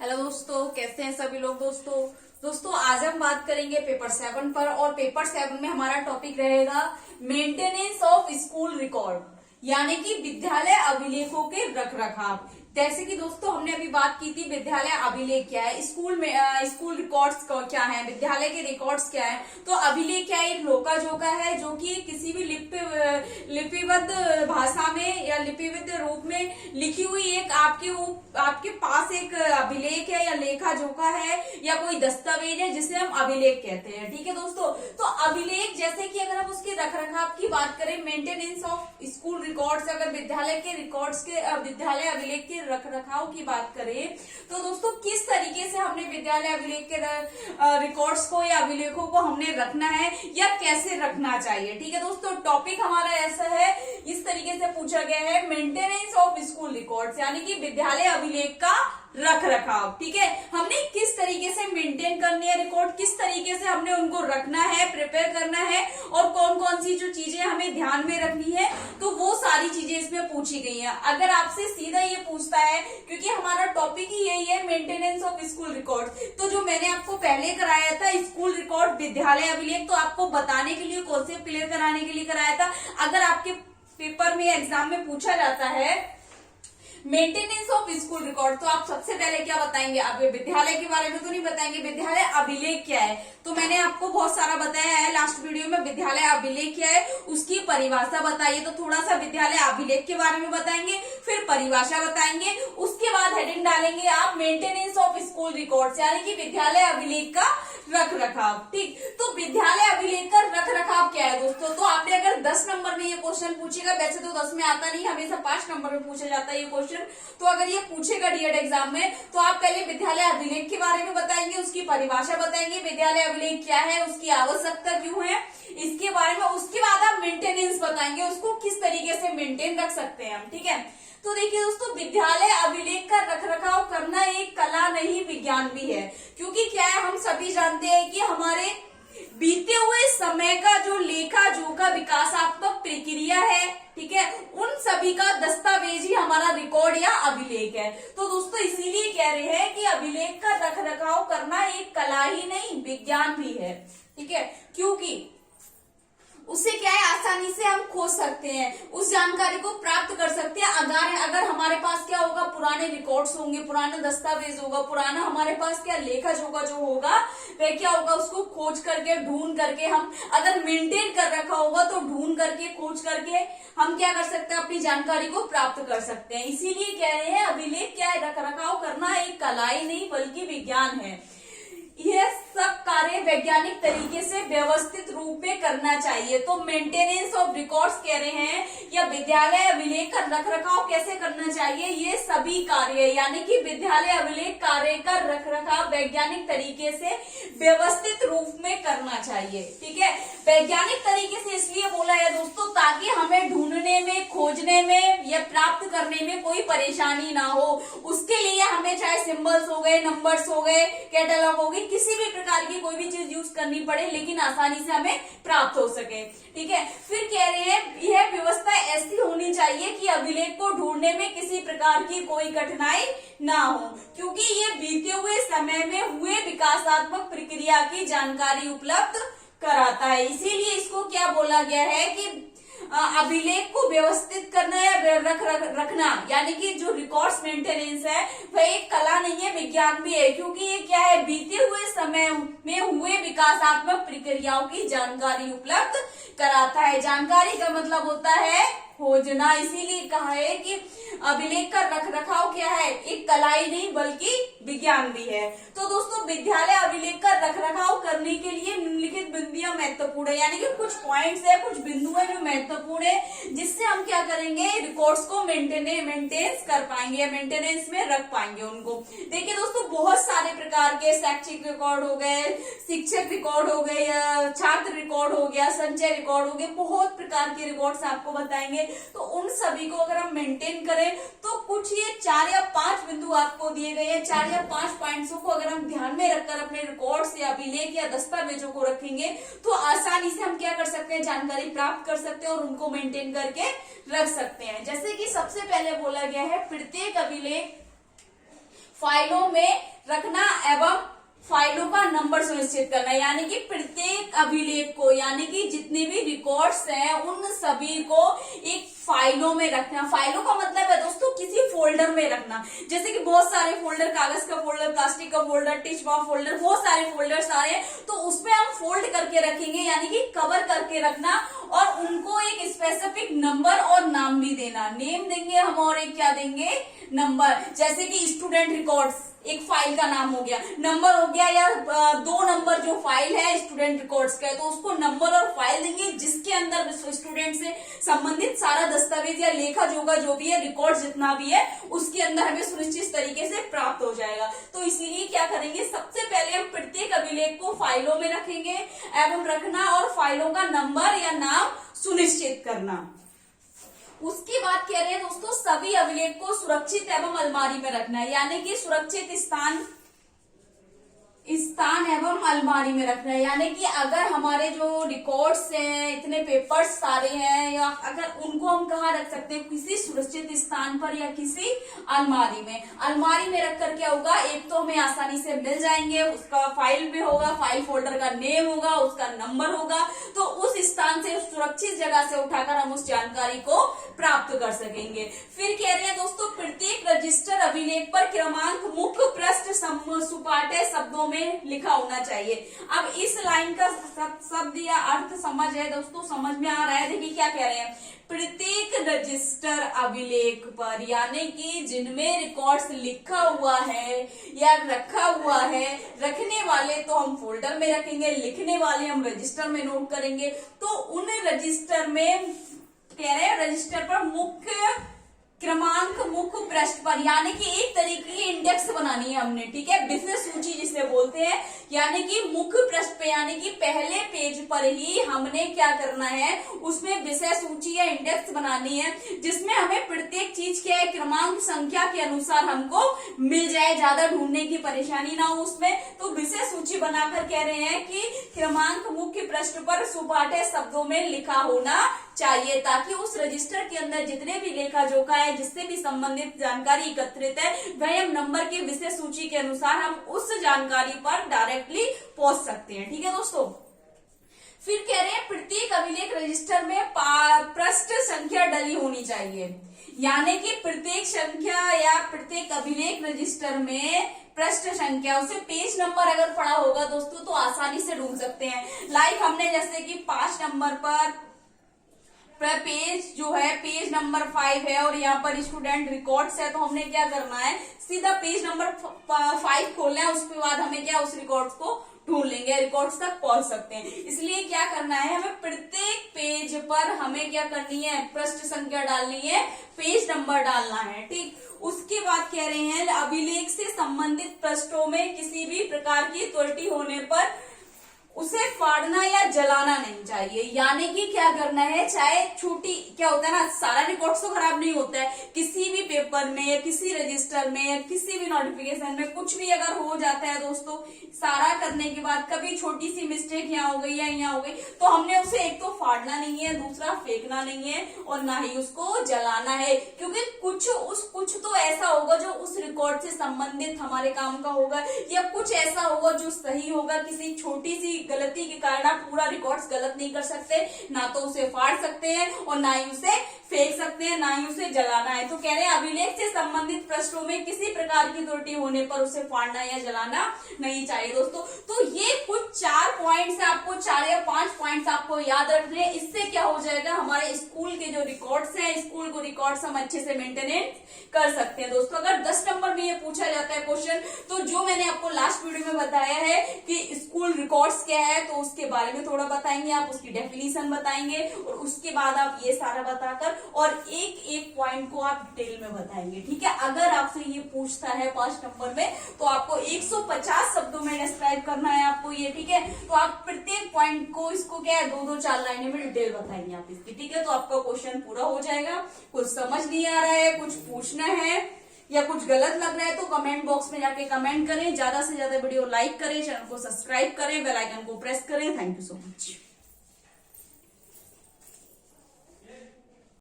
Hello दोस्तों, कैसे हैं सभी लोग। दोस्तों आज हम बात करेंगे पेपर 7 पर, और पेपर 7 में हमारा टॉपिक रहेगा मेंटेनेंस ऑफ स्कूल रिकॉर्ड, यानी कि विद्यालय अभिलेखों के रख रखाव। जैसे कि दोस्तों हमने अभी बात की थी विद्यालय अभिलेख क्या है, स्कूल रिकॉर्ड्स क्या है, विद्यालय के रिकॉर्ड्स क्या है। तो अभिलेख क्या है, एक लोका जोका है जो कि किसी भी लिपिबद्ध भाषा में या लिपिबद्ध रूप में लिखी हुई एक आपके पास एक अभिलेख है या लेखा जोखा है या कोई दस्तावेज है जिसे हम अभिलेख कहते हैं। ठीक है दोस्तों, तो अभिलेख जैसे कि अगर हम उसके रखरखाव की बात करें, मेंटेनेंस ऑफ स्कूल रिकॉर्ड्स, अगर विद्यालय के रिकॉर्ड्स के विद्यालय अभिलेख के रखरखाव की बात करें तो दोस्तों किस तरीके से हमने विद्यालय अभिलेख के रिकॉर्ड्स को या अभिलेखों को हमने रखना है या कैसे रखना चाहिए। ठीक है दोस्तों, टॉपिक हमारा ऐसा है, इस तरीके से पूछा गया है मेंटेनेंस ऑफ स्कूल रिकॉर्ड्स, यानी कि विद्यालय अभिलेख का रख रखाव। ठीक है, हमने किस तरीके से मेंटेन करनी है रिकॉर्ड, किस तरीके से हमने उनको रखना है, प्रिपेयर करना है, और कौन कौन सी जो चीजें हमें ध्यान में रखनी है, तो वो सारी चीजें इसमें पूछी गई हैं। अगर आपसे सीधा ये पूछता है, क्योंकि हमारा टॉपिक ही यही है मेंटेनेंस ऑफ स्कूल रिकॉर्ड, तो जो मैंने आपको पहले कराया था स्कूल रिकॉर्ड विद्यालय अभिलेख, तो आपको बताने के लिए, कॉन्सेप्ट क्लियर कराने के लिए कराया था। अगर आपके पेपर में एग्जाम में पूछा जाता है मेंटेनेंस ऑफ स्कूल रिकॉर्ड, तो आप सबसे पहले क्या बताएंगे, अब विद्यालय के बारे में तो नहीं बताएंगे, विद्यालय अभिलेख क्या है। तो मैंने आपको बहुत सारा बताया है लास्ट वीडियो में, विद्यालय अभिलेख क्या है, उसकी परिभाषा बताइए। तो थोड़ा सा विद्यालय अभिलेख के बारे में बताएंगे, फिर परिभाषा बताएंगे, उसके बाद हेडिंग डालेंगे आप मेंटेनेंस ऑफ स्कूल रिकॉर्ड्स, यानी कि विद्यालय अभिलेख का रख रखाव। ठीक, तो विद्यालय अभिलेख का रख रखाव क्या है दोस्तों। तो आपने अगर 10 नंबर में ये क्वेश्चन पूछेगा, वैसे तो 10 में आता नहीं, हमेशा 5 नंबर में पूछा जाता है ये क्वेश्चन, तो अगर ये पूछेगा डीएड एग्जाम में, तो आप पहले विद्यालय अभिलेख के बारे में बताएंगे, उसकी परिभाषा बताएंगे, विद्यालय अभिलेख क्या है, उसकी आवश्यकता क्यों है, इसके बारे में। उसके बाद आप मेंटेनेंस बताएंगे, उसको किस तरीके से मेंटेन रख सकते हैं हम। ठीक है, तो देखिए दोस्तों, विद्यालय अभिलेख का रखरखाव करना एक कला नहीं विज्ञान भी है, क्योंकि क्या है, हम सभी जानते हैं कि हमारे बीते हुए समय का जो लेखा जोखा विकासात्मक प्रक्रिया है, ठीक है, उन सभी का दस्तावेज ही हमारा रिकॉर्ड या अभिलेख है। तो दोस्तों इसीलिए कह रहे हैं कि अभिलेख का रखरखाव करना एक कला ही नहीं विज्ञान भी है। ठीक है, क्योंकि उससे क्या है, आसानी से हम खोज सकते हैं, उस जानकारी को प्राप्त कर सकते हैं। अगर हमारे पास क्या होगा, पुराने रिकॉर्ड्स होंगे, पुराना दस्तावेज होगा, पुराना हमारे पास क्या लेखा जोखा जो होगा वह क्या होगा, उसको खोज करके ढूंढ करके हम अगर मेंटेन कर रखा होगा तो ढूंढ करके खोज करके हम क्या कर सकते हैं, अपनी जानकारी को प्राप्त कर सकते हैं। इसीलिए कह रहे हैं अभिलेख क्या है, रख रखाव करना एक कला ही नहीं बल्कि विज्ञान है। यह सब कार्य वैज्ञानिक तरीके से व्यवस्थित रूप में करना चाहिए। तो मेंटेनेंस ऑफ रिकॉर्ड्स कह रहे हैं, या विद्यालय अभिलेख का रखरखाव कैसे करना चाहिए, ये सभी कार्य, यानी कि विद्यालय अभिलेख कार्य का रखरखाव वैज्ञानिक तरीके से व्यवस्थित रूप में करना चाहिए। ठीक है, वैज्ञानिक तरीके से इसलिए बोला है दोस्तों, ताकि हमें ढूंढने में, खोजने में या प्राप्त करने में कोई परेशानी ना हो। उसके लिए हमें चाहे सिंबल्स हो गए, नंबर्स हो गए, कैटलॉग हो गई, किसी भी प्रकार की कोई भी चीज यूज करनी पड़े, लेकिन आसानी से हमें प्राप्त हो सके। ठीक है, फिर कह रहे हैं यह व्यवस्था ऐसी होनी चाहिए कि अभिलेख को ढूंढने में किसी प्रकार की कोई कठिनाई ना हो, क्योंकि ये बीते हुए समय में हुए विकासात्मक प्रक्रिया की जानकारी उपलब्ध कराता है। इसीलिए इसको क्या बोला गया है कि अभिलेख को व्यवस्थित करना या रखना, यानी कि जो रिकॉर्ड्स मेंटेनेंस है वह एक कला नहीं है विज्ञान भी है, क्योंकि ये क्या है, बीते हुए समय में हुए विकासात्मक प्रक्रियाओं की जानकारी उपलब्ध कराता है। जानकारी का मतलब होता है खोजना। इसीलिए कहा है कि अभिलेख का रखरखाव क्या है, एक कला ही नहीं बल्कि विज्ञान भी है। तो दोस्तों विद्यालय अभिलेख का रखरखाव करने के लिए निम्नलिखित बिंदुएं महत्वपूर्ण है, यानी कि कुछ पॉइंट्स है, कुछ बिंदु है जो महत्वपूर्ण है, जिससे हम क्या करेंगे, रिकॉर्ड्स को मेंटेनेंस कर पाएंगे या मेंटेनेंस में रख पाएंगे उनको। देखिए दोस्तों, बहुत सारे प्रकार के शैक्षिक रिकॉर्ड हो गए, शिक्षक रिकॉर्ड हो गए, छात्र रिकॉर्ड हो गया, संचय रिकॉर्ड हो गए, बहुत प्रकार के रिकॉर्ड्स आपको बताएंगे। तो उन सभी को अगर हम मेंटेन करें तो कुछ ये 4 या 5 बिंदु आपको दिए गए हैं, 4 या 5 पॉइंट्स को अगर हम ध्यान में रखकर अपने रिकॉर्ड्स या अभिलेख या दस्तावेजों को रखेंगे तो आसानी से हम क्या कर सकते हैं, जानकारी प्राप्त कर सकते हैं और उनको मेंटेन करके रख सकते हैं। जैसे कि सबसे पहले बोला गया है प्रत्येक अभिलेख फाइलों में रखना एवं फाइलों का नंबर सुनिश्चित करना, यानी कि प्रत्येक अभिलेख को, यानी कि जितने भी रिकॉर्ड्स हैं उन सभी को एक फाइलों में रखना। फाइलों का मतलब है दोस्तों किसी फोल्डर में रखना, जैसे कि बहुत सारे फोल्डर, कागज का फोल्डर, प्लास्टिक का फोल्डर, टिश्यू फोल्डर, बहुत सारे फोल्डर्स आ रहे हैं, तो उसमें हम फोल्ड करके रखेंगे, यानी कि कवर करके रखना, और उनको एक स्पेसिफिक नंबर और नाम भी देना। नेम देंगे हम और एक क्या देंगे, नंबर। जैसे कि स्टूडेंट रिकॉर्ड्स एक फाइल का नाम हो गया, नंबर हो गया, या 2 नंबर जो फाइल है स्टूडेंट रिकॉर्ड्स का, तो उसको नंबर और फाइल देंगे जिसके अंदर स्टूडेंट से संबंधित सारा दस्तावेज या लेखा जोखा जो भी है, रिकॉर्ड जितना भी है, उसके अंदर हमें सुनिश्चित तरीके से प्राप्त हो जाएगा। तो इसीलिए क्या करेंगे, सबसे पहले हम प्रत्येक अभिलेख को फाइलों में रखेंगे एवं रखना और फाइलों का नंबर या नाम सुनिश्चित करना। उसकी बात कह रहे हैं दोस्तों, सभी अभिलेख को सुरक्षित एवं अलमारी में रखना है, यानी कि सुरक्षित स्थान एवं अलमारी में रखना है, यानी कि अगर हमारे जो रिकॉर्ड्स हैं, इतने पेपर्स सारे हैं, या अगर उनको हम कहाँ रख सकते हैं, किसी सुरक्षित स्थान पर या किसी अलमारी में। अलमारी में रखकर क्या होगा, एक तो हमें आसानी से मिल जाएंगे, उसका फाइल भी होगा, फाइल फोल्डर का नेम होगा, उसका नंबर होगा, तो उस स्थान से, उस सुरक्षित जगह से उठाकर हम उस जानकारी को प्राप्त कर सकेंगे। फिर कह रहे हैं दोस्तों, प्रत्येक रजिस्टर अभिलेख पर क्रमांक मुख्य पृष्ठ सुपाठ्य शब्दों में लिखा होना चाहिए। अब इस लाइन का शब्द या अर्थ समझ है दोस्तों, समझ में आ रहा है? देखिए क्या कह रहे हैं, प्रत्येक रजिस्टर अभिलेख पर, यानी कि जिनमें रिकॉर्ड्स लिखा हुआ है या रखा हुआ है, रखने वाले तो हम फोल्डर में रखेंगे, लिखने वाले हम रजिस्टर में नोट करेंगे। तो उन रजिस्टर में कह रहे हैं, रजिस्टर पर मुख्य क्रमांक मुख्य पृष्ठ पर, यानी कि एक तरीके की इंडेक्स बनानी है हमने, ठीक है, विषय सूची जिसे बोलते हैं, यानी कि मुख्य पृष्ठ पे, यानी कि पहले पेज पर ही हमने क्या करना है, उसमें विषय सूची या इंडेक्स बनानी है, जिसमें हमें प्रत्येक चीज के क्रमांक संख्या के अनुसार हमको मिल जाए, ज्यादा ढूंढने की परेशानी ना हो उसमें। तो विषय सूची बनाकर कह रहे हैं कि क्रमांक मुख्य पृष्ठ पर सुपाठ्य शब्दों में लिखा होना चाहिए, ताकि उस रजिस्टर के अंदर जितने भी लेखा जोखा है, जिससे भी संबंधित जानकारी एकत्रित है, वह हम नंबर के विषय सूची के अनुसार हम उस जानकारी पर डायरेक्टली पहुंच सकते हैं। ठीक है दोस्तों, फिर कह रहे हैं प्रत्येक अभिलेख रजिस्टर में पृष्ठ संख्या डली होनी चाहिए, यानी कि प्रत्येक संख्या या प्रत्येक अभिलेख रजिस्टर में पृष्ठ संख्या, उसे पेज नंबर अगर पढ़ा होगा दोस्तों तो आसानी से ढूंढ सकते हैं। लाइक हमने जैसे कि 5 नंबर पर पेज जो है, पेज नंबर 5 है और यहाँ पर स्टूडेंट रिकॉर्ड्स है, तो हमने क्या करना है, सीधा पेज नंबर 5 खोलना है, उसके बाद हमें क्या, उस रिकॉर्ड्स को ढूंढ लेंगे, रिकॉर्ड्स तक पहुंच सकते हैं। इसलिए क्या करना है, हमें प्रत्येक पेज पर हमें क्या करनी है, पृष्ठ संख्या डालनी है, पेज नंबर डालना है। ठीक, उसके बाद कह रहे हैं अभिलेख से संबंधित पृष्ठों में किसी भी प्रकार की त्रुटि होने पर उसे फाड़ना या जलाना नहीं चाहिए, यानी कि क्या करना है, चाहे छोटी, क्या होता है ना, सारा रिकॉर्ड्स तो खराब नहीं होता है, किसी भी पेपर में या किसी रजिस्टर में या किसी भी नोटिफिकेशन में कुछ भी अगर हो जाता है दोस्तों, सारा करने के बाद कभी छोटी सी मिस्टेक यहाँ हो गई या यहाँ हो गई, तो हमने उसे एक तो फाड़ना नहीं है, दूसरा फेंकना नहीं है, और ना ही उसको जलाना है, क्योंकि कुछ तो ऐसा होगा जो उस रिकॉर्ड से संबंधित हमारे काम का होगा, या कुछ ऐसा होगा जो सही होगा, किसी छोटी सी गलती के कारण आप पूरा रिकॉर्ड्स गलत नहीं कर सकते, ना तो उसे फाड़ सकते हैं और ना ही उसे फेंक सकते हैं, ना ही उसे जलाना है। तो कह रहे हैं अभिलेख से संबंधित पृष्ठों में किसी प्रकार की त्रुटि होने पर उसे फाड़ना या जलाना नहीं चाहिए दोस्तों। तो ये कुछ 4 पॉइंट्स है, आपको 4 या 5 पॉइंट्स आपको याद रखने हैं। इससे क्या हो जाएगा, हमारे स्कूल के जो रिकॉर्ड्स हैं, स्कूल को रिकॉर्ड्स हम अच्छे से मेंटेनेंस कर सकते हैं दोस्तों। अगर 10 नंबर में ये पूछा जाता है क्वेश्चन, तो जो मैंने आपको लास्ट वीडियो में बताया है कि स्कूल रिकॉर्ड्स क्या है, तो उसके बारे में थोड़ा बताएंगे, आप उसकी डेफिनेशन बताएंगे, और उसके बाद आप ये सारा बताकर और एक एक पॉइंट को आप डिटेल में बताएंगे। ठीक है, अगर आपसे ये पूछता है 5 नंबर में, तो आपको 150 शब्दों में डिस्क्राइब करना है आपको ये। ठीक है, तो आप प्रत्येक पॉइंट को, इसको क्या है, 2-2 4 लाइनें में डिटेल बताएंगे आप इसकी। ठीक है, तो आपका क्वेश्चन पूरा हो जाएगा। कुछ समझ नहीं आ रहा है, कुछ पूछना है या कुछ गलत लग रहा है, तो कमेंट बॉक्स में जाके कमेंट करें। ज्यादा से ज्यादा वीडियो लाइक करें, चैनल को सब्सक्राइब करें, बेल आइकन को प्रेस करें। Thank you so much.